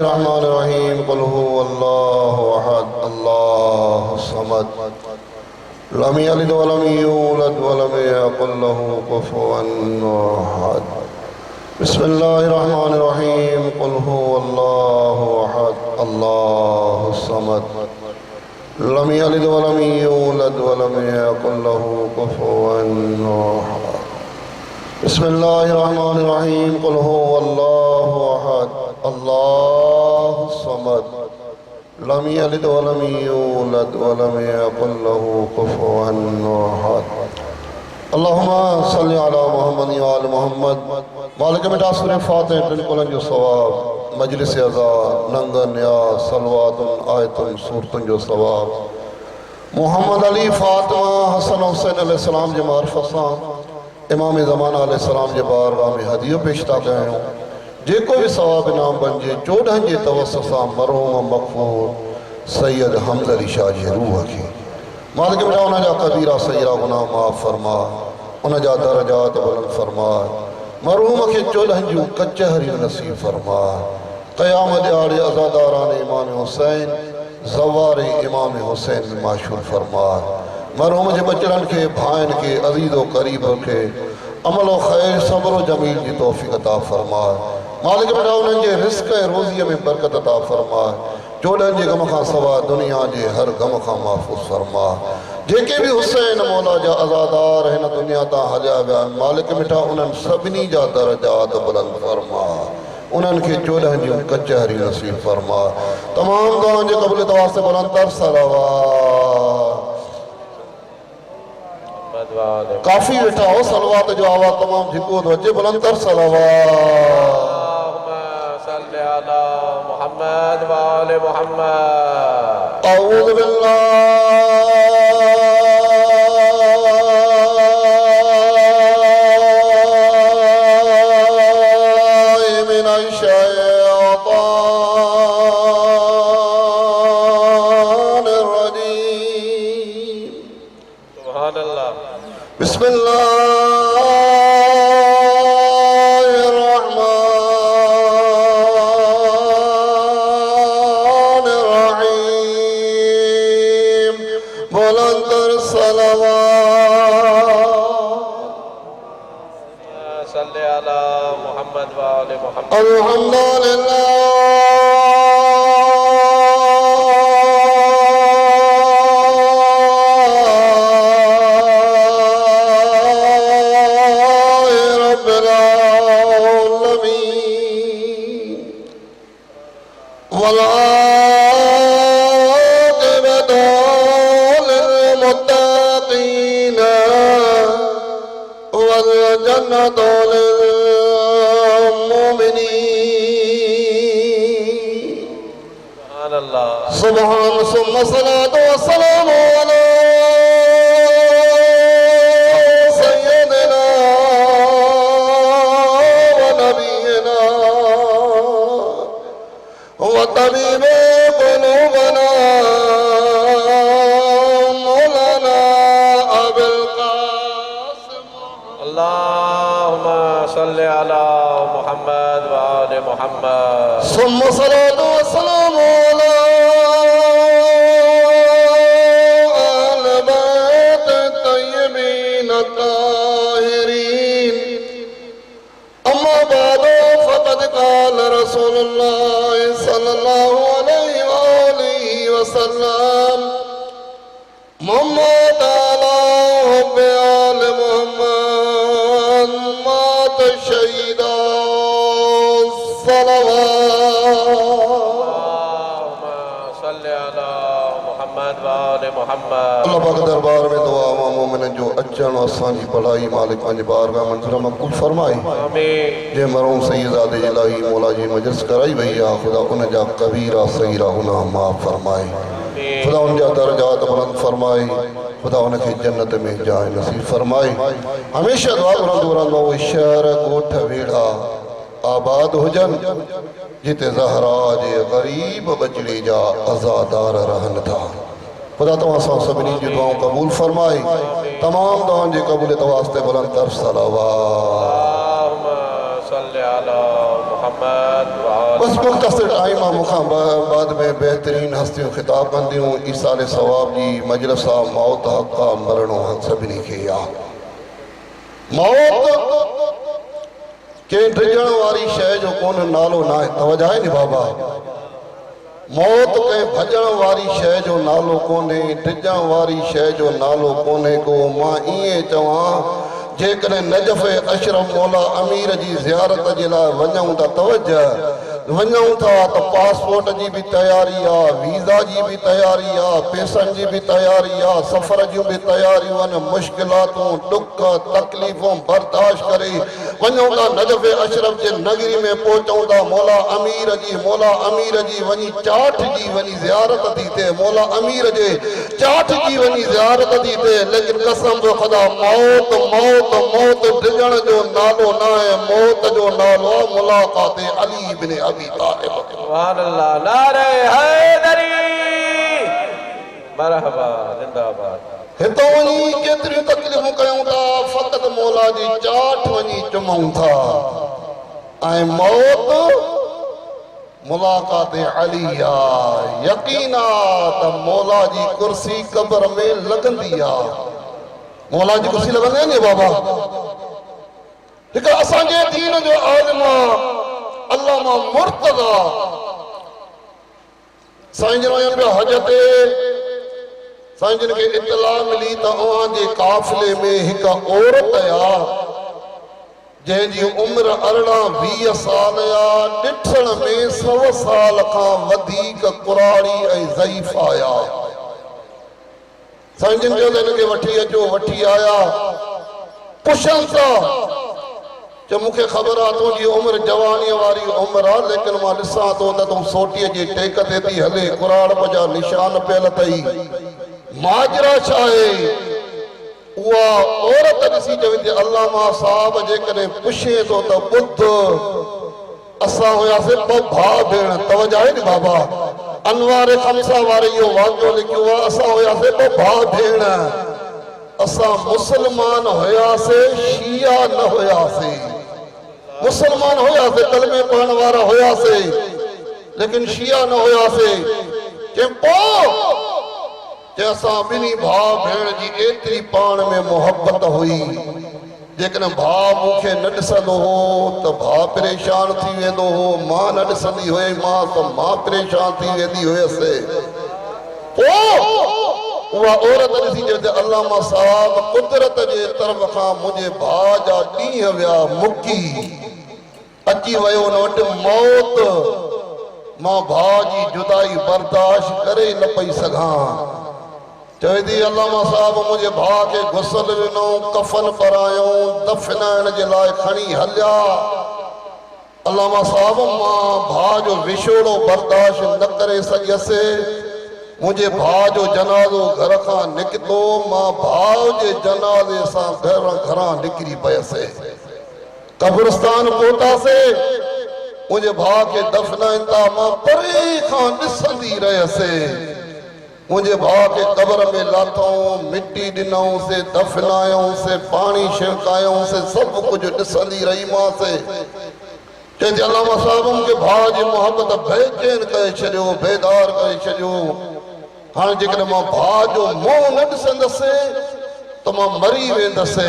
रहमानिर्रहीम कुल हुवल्लाहु अहद अल्लाहु समद लम यलिद वलम यूलद वलम यकुल लहू कुफुवन अहद बिस्मिल्लाहिर्रहमानिर्रहीम कुल हुवल्लाहु अहद अल्लाहु समद लम यलिद वलम यूलद वलम यकुल लहू कुफुवन अहद बिस्मिल्लाहिर्रहमानिर्रहीम कुल हुवल्लाहु अहद अल्लाहु समद लम यलिद वलम यूलद वलम यकुल लहू कुफुवन अहद अल्लाहुम्मा सल्लि अला मुहम्मद व आलि मुहम्मद मालिक मिटा सूरह फातिहा टिन जो सवाब मजलिस अज़ान नंगन या सलवातुन आयतुन सूरतुन जो सवाब मोहम्मद अली फातिमा हसन हुसैन अलैहिस्सलाम जे मार्फत सां इमाम ज़माना अलैहिस्सलाम जे बारगाह में हदियो पेश था कयूं जेको भी सवाब इनाम बणिजे 14 जे तवस्सुत सां मरहूम मग़फ़ूर सैयद हमज़ अली शाह जी रूह खे मालिक बेटा उन जा कबीरा सगीरा गुनाह माफ़ फरमा उन जा दरजात बुलंद फरमा मरहूम खे 14 जूं कचहरियूं नसीब फरमा क़यामत ॾियारे अज़ादारान इमाम हुसैन ज़वार इमाम हुसैन में माशूर फरमा मरहूम जे बचड़न के भाइन के अज़ीज़ो करीब के अमलो खैर सब्र जमील की तौफीक अता फरमा मालिक बेटा उन्हनि जे रिस्क ऐं रोज़ीअ में बरकत अता फरमा 14 जे गम खां सवाइ दुनिया जे हर गम खां महफ़ूज़ फरमा जेके भी हुसैन मौला जा अज़ादार हिन दुनिया तां हलिया विया मालिक बेटा उन्हनि सभिनी जा दरजात बुलंद फरमा उन्हनि खे 14 जूं कचहरियूं नसीब फरमा तमाम दुआउनि जे क़बूलियत वास्ते बुलंद तर सलावत काफी वेठा हो सलवात जो आवाज़ तमाम झिको तो अचे बुलंद कर सलावत सल्ले अला मुहम्मद व आले मुहम्मद अऊज़ु बिल्लाहि मिनश शैतानिर रजीम सुभान अल्लाह बिस्मिल्लाहिर्रहमानिर्रहीम बुलंद सलावत सल्ले अला मुहम्मद व आले मुहम्मद अल्हम्दुलिल्लाह सुभान सुम्मा सलातो वस्सलामु अला सय्यदिना व नबियिना व तबीबे क़ुलूबिना मौलाना अबुल क़ासिम अल्लाहुम्मा सल्ले अला मुहम्मद व आले मुहम्मद सुम्मा सलातो वस्सलामु अला रसूलुल्लाह सल्लल्लाहु अलैहि वसल्लम मोहम्मद आला हुब्बे आल मोहम्मद मात शहीदा सलावत सल्ले अला मुहम्मद व आले मुहम्मद अल्लाह पाक दरबार में दुआ मोमिन जो अचण असांजी पढ़ाई मालिक पंहिंजी बारगाह मंज़ूर मक़बूल फरमाए आमीन जे मरहूम सैयदादे इलाही मौला जी मजलिस कराई वई आहे खुदा उन जा कबीरा सगीरा गुनाह माफ़ फरमाए खुदा उन जा दरजात बुलंद फरमाए खुदा उनखे जन्नत में जाइ नसीब फरमाए हमेशा दुआ घुरंदो रहंदो उहे शहर ॻोठ वेड़ा आबाद हुजनि जिते ज़हरा जे ग़रीब बचड़े जा अज़ादार रहनि था खुदा तव्हां सभिनी जी दुआऊं क़बूल फरमाए तमाम दुआउनि जी क़बूलियत वास्ते बुलंद तर सलावत صل على محمد بس مختصر ٹائم ہے مکھاں بعد میں بہترین ہستیوں خطاب کندیوں ایصال ثواب جی مجلسہ موت حقا مرنو سبنی کے یا موت کہ ڈجن واری شے جو کون نالو نہ توجہ ہے نہیں بابا موت کے بھجن واری شے جو نالو کونے ڈجن واری شے جو نالو کونے کو ماں ایئے چواں جے کرے نجف اشرف مولا امیر جی زیارت جلا ونجاؤں تا توجہ ونجاؤں تھا تو پاسپورٹ جی بھی تیاری آ ویزا جی بھی تیاری آ پیسن جی بھی تیاری آ سفر جی بھی تیاری ون مشکلاتوں دکھ تکلیفوں برداشت کرے ونجاؤں تا نجف اشرف جے نگری میں پہنچاؤں تا مولا امیر جی ونی چاٹ جی ونی زیارت دیتے مولا امیر جے چاٹ جی ونی زیارت دیتے لیکن قسم جو خدا موت ڈجن جو نالو نہ ہے موت جو نالو ملاقات علی بن ابی طالب سبحان اللہ نعرہ حیدری مرحبا زندہ آباد ہتو ونی کیتری تکلیفوں کیوں تا فقط مولا جی چاٹ ونی چموں تھا اے موت ملاقات علی یقینا تا مولا جی کرسی قبر میں لگندی مولا جی کرسی لگندی ہے نہیں بابا لیکن اساں جے دین جو عالمہ علامہ مرتضی سائیں جنوائن پہ حجتے سائیں جن کے اطلاع ملی تا اوہاں جے قافلے میں ہکا عورت آیا جن جی عمر 18-20 سال یا ڈٹھن میں 100 سال کھاں ودھیک قراری ऐं ضعیف آیا سائیں جن جو دن کے وٹھی آیا پشن سا جو مکھے خبر آتوں جی عمر جوانی واری عمر آ لیکن ماں ڈساں تو تم سوٹی جی ٹیکتے تھی ہلے قرآن پجا نشان پہل تئی ماجرا چھائے وہ عورت ڈسی جو ویندی علامہ صاحب جے کرے پوچھے تو بدھ اساں ہویا سے بھا بھیڑ توجہ ہے نی بابا انوار خمسہ وارے یہ واقعہ لکھو اساں ہویا سے بھا بھیڑ اساں مسلمان ہویا سے شیعہ نہ ہویا سے مسلمان ہویا سے کلمے پڑھن وارا ہویا سے لیکن شیعہ نہ ہویا سے کہ پو جیسا بنی بھا بھیڑ جی ایتری پان میں محبت ہوئی لیکن بھا مکھے نہ ڈسندو ہو تو بھا پریشان تھی ویندو ہو ماں نہ ڈسندی ہوئے ماں تو ماں پریشان تھی ویندی ہوئے سے وہ عورت ڈسی جو علامہ صاحب قدرت جے طرف کھاں مجھے بھا جا ڈینہں ویا مکی اچی ویو نوٹ موت ماں بھا جی جدائی برداشت کرے نہ پئی سگھاں چوئی دی علامہ صاحب مجھے بھا کے غسل ونوں کفن پرایوں دفنائن جے لائے کھنی ہلیا علامہ صاحب ماں بھا جو وشوڑو برداشت نہ کرے سگے سے مجھے بھا جو جنازو گھر کھاں نکتو ماں بھا جو جنازے ساں گھراں نکری پیسے قبرستان پوتا سے مجھے بھا کے دفنائن تا ماں پری کھاں ڈسندی رہے سے مجھے بھا کے قبر میں لاتوں مٹی ڈنوں سے دفنائوں سے پانی شرکائوں سے سب کچھ ڈسندی رہی ماں سے کہتے علامہ صاحبوں کے بھا جی محبت بے چین کہے چھڑیو بیدار کہے چھڑیو ہاں جکر ماں بھا جو موں نہ ڈسند سے تو ماں مری ویند سے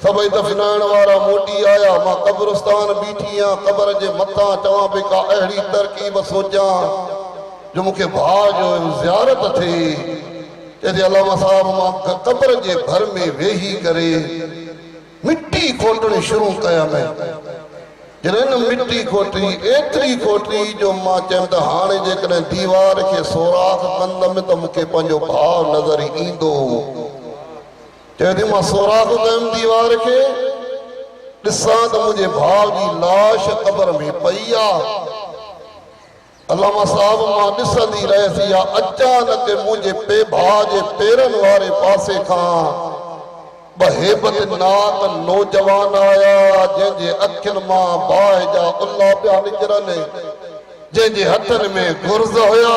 سبئی دفنائن وارا موٹی آیا ماں قبرستان بیٹھیاں قبر جے متاں چواں پہ کا اہڑی ترکیب سوچاں جو مکھے بھا جو زیارت تھی کہتے علامہ صاحب ماں قبر جے گھر میں ویہی کرے مٹی کھوٹنے شروع کیا میں جنہیں مٹی کھوٹی ایتری کھوٹی جو ماں چمتا ہانے جے کریں دیوار کے سوراخ کند میں تو مکھے پنجو بھاو نظر ایندو کہتے ماں سوراخ کند دیوار کے ڈساں تو مجھے بھاو جی لاش قبر میں پئیا علامہ صاحب ماں ڈسندی رہے سی یا اچانک مجھے پے بھاجے پیرن وارے پاسے کھاں بہیبت نات نوجوان آیا جن جے اکھن ماں باہ جا اللہ پیا نجرنے جن جے ہتھن میں گرز ہویا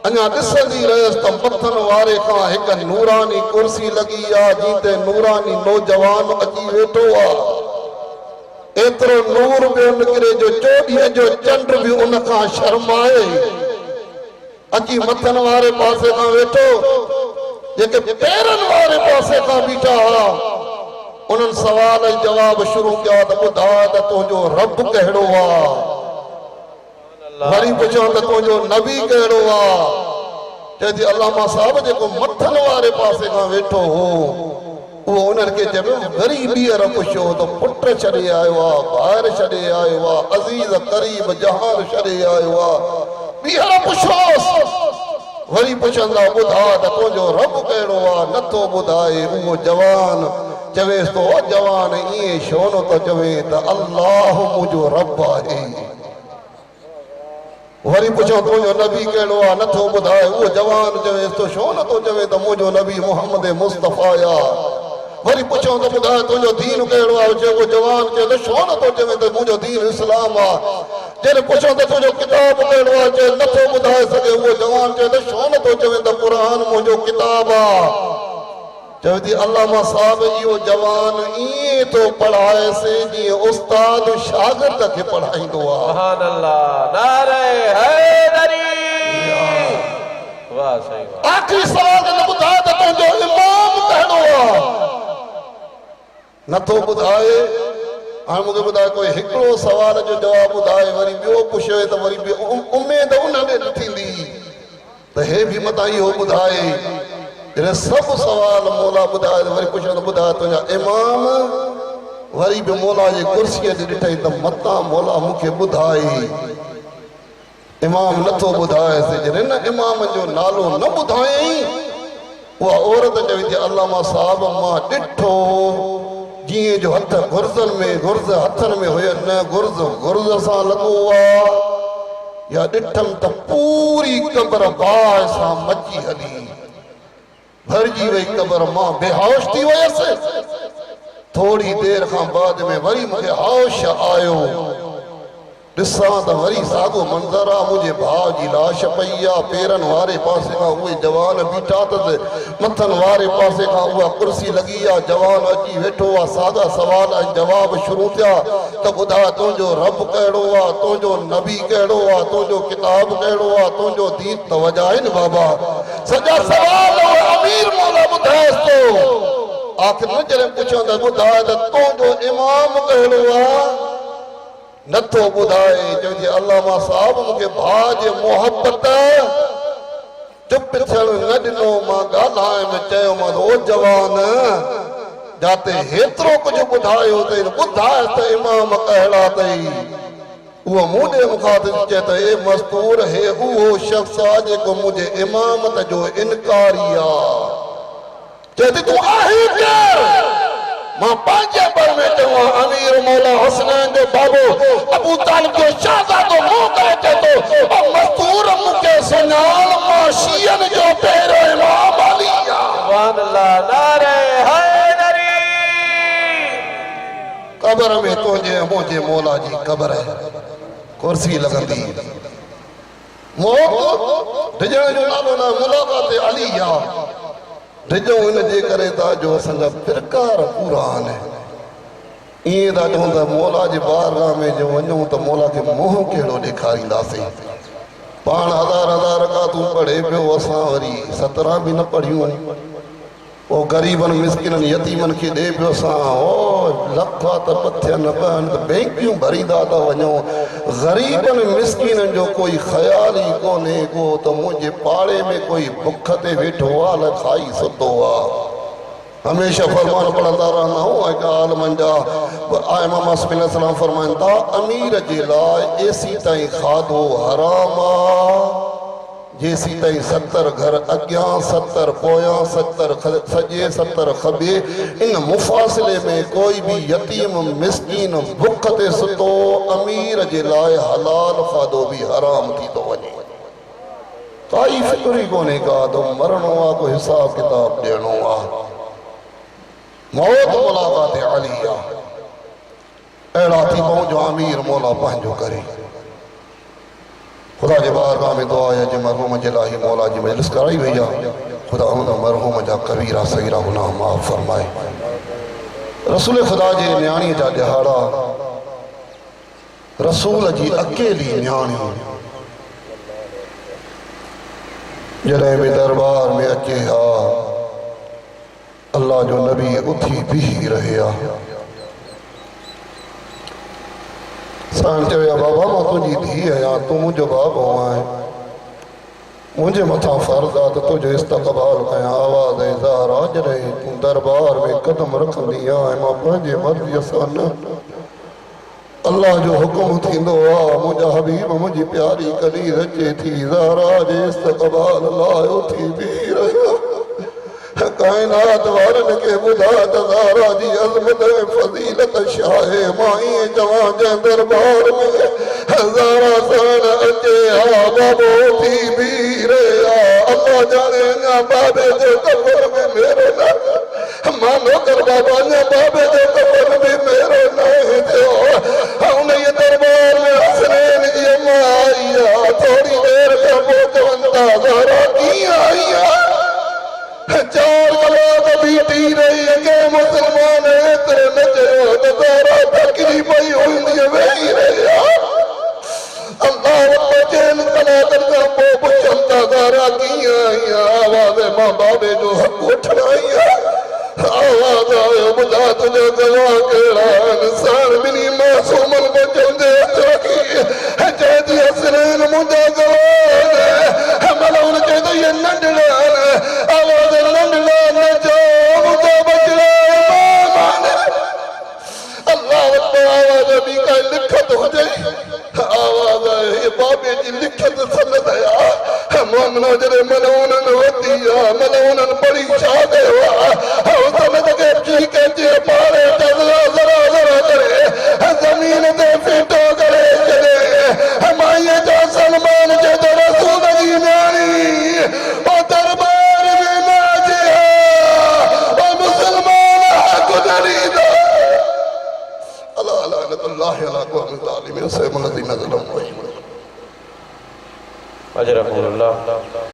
انہا ڈسندی رہے سی متھن وارے کھاں ایک نورانی کرسی لگی آ جیتے نورانی نوجوان اچی ویٹو آ एतिरो नूर पियो निकिरे जो चोॾीअ जो चंड बि उन खां शर्माए अची मथनि वारे पासे खां वेठो जेके पेरनि वारे पासे खां बीठा हुआ उन्हनि सवाल जा जवाब शुरू कया त ॿुधा त तुंहिंजो रब कहिड़ो आहे वरी पुछो त तुंहिंजो नबी कहिड़ो आहे चए थी अलामा साहब जेको मथनि वारे पासे खां वेठो हो उहो उन्हनि खे चयो वरी ॿीहर पुछियो त पुट छॾे आयो आहे ॿाहिरि छॾे आयो आहे अज़ीज़ क़रीब जहान छॾे आयो आहे ॿीहर पुछोसि वरी पुछंदा ॿुधा त तुंहिंजो रब कहिड़ो आहे नथो ॿुधाए उहो जवान चवेसि थो जवान ईअं छो नथो चवे त अल्लाह मुंहिंजो रब आहे वरी पुछो तुंहिंजो नबी कहिड़ो आहे नथो ॿुधाए उहो जवान चवेसि थो छो नथो चवे त मुंहिंजो नबी मोहम्मद मुस्तफ़ा आहे वरी पुछो त ॿुधाए तुंहिंजो दीन कहिड़ो आहे उहो जवान चए त छो नथो चवे त मुंहिंजो दीन इस्लाम आहे जॾहिं पुछो त तुंहिंजो किताब कहिड़ो आहे चए नथो ॿुधाए सघे उहो जवान चए त छो नथो चवे त क़ुर मुंहिंजो किताब आहे चवे थी अल्लामा साहब इहो जवान ईअं थो पढ़ाएसि जीअं उस्ताद शागिर्द खे पढ़ाईंदो आहे सुभान अल्लाह नारे हैदरी वाह सही वाह आखिरी सवाल न ॿुधाए त तुंहिंजो इमाम कहिड़ो आहे नथो ॿुधाए हाणे मूंखे ॿुधाए कोई हिकिड़ो सवाल जो जवाबु ॿुधाए वरी ॿियो पुछे त वरी उमेद उन ॾे न थींदी त हे बि मथां इहो ॿुधाए जॾहिं सभु सवाल मौला ॿुधाए त वरी पुछो त ॿुधाए तुंहिंजा इमाम वरी बि मौला जी कुर्सीअ ते ॾिठई त मथां मौला मूंखे ॿुधाए इमाम नथो ॿुधाएसि जॾहिं न इमाम जो नालो न ॿुधायई उहा औरत चवे थी अल्लामा साहब मां ॾिठो जीअं जो हथ घुर्ज़नि में घुर्ज़ हथनि में हुयनि न घुर्ज़ सां लॻो आहे या ॾिठमि त पूरी क़बर बाहि सां मची हली भरिजी वई क़बर मां बेहोश थी वियसि थोड़ी देरि खां बाद में वरी मूंखे होश आयो ॾिसां त वरी साॻियो मंज़र आहे मुंहिंजे भाउ जी लाश पई आहे पेरनि वारे पासे खां उहे जवान बीठा अथसि मथनि वारे पासे खां उहा कुर्सी लॻी आहे जवान अची वेठो आहे साॻा सवाल ऐं जवाब शुरू थिया त ॿुधा तुंहिंजो रब कहिड़ो आहे तुंहिंजो नबी कहिड़ो आहे तुंहिंजो किताब कहिड़ो आहे तुंहिंजो दीन तवजा आहे न बाबा सॼा सवाल अमीर मौला ॿुधाएसि थो आख़िर न जॾहिं पुछो त ॿुधाए त तुंहिंजो इमाम कहिड़ो आहे नथो ॿुधाए चइजे अल्लामा साहब मूंखे भाउ जे मोहबत चुप थियण न ॾिनो मां ॻाल्हाइण चयोमांसि ओ जवान जाते हेतिरो कुझु ॿुधायो अथई ॿुधाए त इमाम कहिड़ा अथई उहो मूं ॾे मुखातिब चए त ए मस्तूर हे उहो शख़्स आहे जेको मुंहिंजे इमामत जो इनकारी आहे चए थी तूं आहीं केरु मां पंहिंजे बर में चवां अमीर मौला हुसैन जो बाबो अबू तालिब जो शहज़ादो मूं करे चए थो ओ मस्तूर मूंखे सुञाण मां शियनि जो पहिरियों इमाम अली आहे सुभान अल्लाह नारे हैदरी क़बर में तुंहिंजे मुंहिंजे मौला जी क़बर कुर्सी लॻंदी मौत डिॼण जो नालो न मुलाक़ात अली आहे डिॼो इन जे करे था जो असांजा फिरकार पूरा आहिनि ईअं था चऊं त मौला जे बारगाह में जो वञूं त मौला खे मुंहुं कहिड़ो ॾेखारींदासीं पाण हज़ार रकातूं पढ़े पियो असां वरी 17 बि न पढ़ियूं पोइ ग़रीबनि मिसकिननि यतीमनि खे ॾे पियो असां ओ लख त पथियनि ॿनि त बैंकियूं भरींदा था वञूं ग़रीबनि मिसकिननि जो कोई ख़्याल ई कोन्हे को त मुंहिंजे पाड़े में कोई बुख ते वेठो आहे खाई सुतो आहे हमेशह फरमान पढ़ंदा रहंदा आहियूं ऐं आलमनि जा इमाम सलाम फरमाइनि था अमीर जे लाइ एसी ताईं खाधो हराम आहे जेसी ताईं 70 घर अॻियां 70 पोयां 70 सॼे 70 खॿे इन मुफ़ासिले में कोई बि यतीम मिसकीन बुख ते सुतो अमीर जे लाइ हलाल खाधो बि हराम थी थो वञे काई फिक्र ई कोन्हे का तो मरणो आहे को हिसाब किताब ॾियणो आहे मौत मुलाक़ात अली आहे अहिड़ा थी पऊं जो अमीर मौला पंहिंजो करे खुदा जे बारगाह में दुआ है जे मरहूम जे लाइ मौला जी मजलिस कराई वई आहे खुदा उन मरहूम जा कबीरा सगीरा गुनाह माफ़ फरमाए रसूल खुदा जे न्याणी जा ॾिहाड़ा रसूल जी अकेली न्याणी जॾहिं बि दरबार में अचे हा अल्लाह जो नबी उथी बीही रहे हा। साण चयो बाबा मां तुंहिंजी धीउ आहियां, तूं मुंहिंजो बाबो आहे, मुंहिंजे मथां फर्ज़ आहे त तुंहिंजो इस्तक़बाल कयां। आवाज़ ज़हरा जॾहिं तूं दरबार में कदम रखंदी आहे मां पंहिंजे मर्ज़ीअ सां न, अल्लाह जो हुकुम थींदो आहे। मुंहिंजा हबीब मुंहिंजी प्यारी कलीर अचे थी ज़हरा जे इस्तक़बाल लाइ उथी बीही रहिया। काइनात वारनि खे ॿुधा त ज़हरा जी अज़मत ऐं फज़ीलत छा आहे। मां ईअं चवां जंहिं दरबार में ज़हरा साण अचे हा बाबो उथी बीही रहिया। अल्लाह जाने अञा बाबे जे कबर में मेरो न मानो कर बाबा अञा बाबे जे कबर में मेरो न थियो। उन दरबार में हसनैन जी अम्मा आई आहे। थोड़ी देर खां पोइ चवनि था ज़हरा कीअं आई आहे। 4 कलाक बीठी रही के मुसलमान एतिरो न चयो त ज़हरा थकिजी पई हूंदी वेही रही आहे। अल्लाह रब चइनि कलाकनि खां पोइ पुछनि था ज़हरा कीअं आई आहे। आवाज़ मां बाबे जो हक़ वठण आई आहे। आवाज़ आयो ॿुधा तुंहिंजा गवाह कहिड़ा आहिनि। साण ॿिन्ही मासूमनि को चवंदे हथ रखी चए थी हसनैन मुंहिंजा गवाह आहिनि। मन हुन चए थो इहे नंढड़ा आहिनि। आवाज़ नंढड़ा न चओ मुंहिंजा बचड़ा अल्लाह आवाज़ बि का लिखत हुजे। आवाज़ आहे बाबे जी लिखत सनद आहे। मोमिनो जॾहिं मन उन्हनि वधी आहे मन उन्हनि पढ़ी छा कयो आहे। सनद खे पी कंहिंजे पारे ज़रा ज़रा करे ज़मीन ते फिटो करे छॾे। माईअ जा सलमान जे त रसूल जी न्याणी ओ दरबार में न अचे हा ओ मुसलमान हक़ ॾींदा। अल्लाह लानतुल्लाह अला क़ौमिल ज़ालिमीन से मलज़ीन ज़लम। अजरकुमुल्लाह।